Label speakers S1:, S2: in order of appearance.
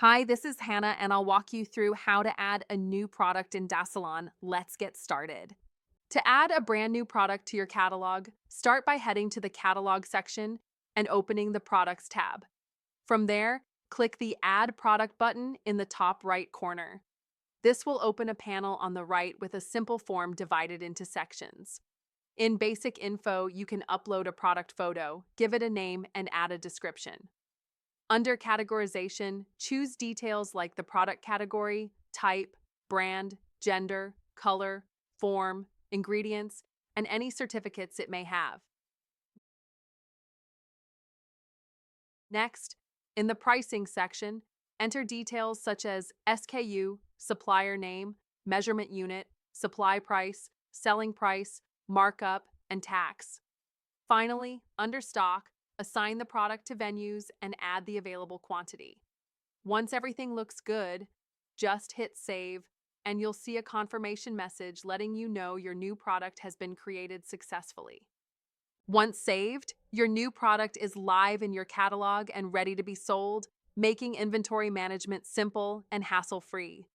S1: Hi, this is Hannah, and I'll walk you through how to add a new product in Salon. Let's get started. To add a brand new product to your catalog, start by heading to the Catalog section and opening the Products tab. From there, click the Add Product button in the top right corner. This will open a panel on the right with a simple form divided into sections. In Basic Info, you can upload a product photo, give it a name, and add a description. Under Categorization, choose details like the product category, type, brand, gender, color, form, ingredients, and any certificates it may have. Next, in the Pricing section, enter details such as SKU, supplier name, measurement unit, supply price, selling price, markup, and tax. Finally, under Stock, assign the product to venues and add the available quantity. Once everything looks good, just hit Save, and you'll see a confirmation message letting you know your new product has been created successfully. Once saved, your new product is live in your catalog and ready to be sold, making inventory management simple and hassle-free.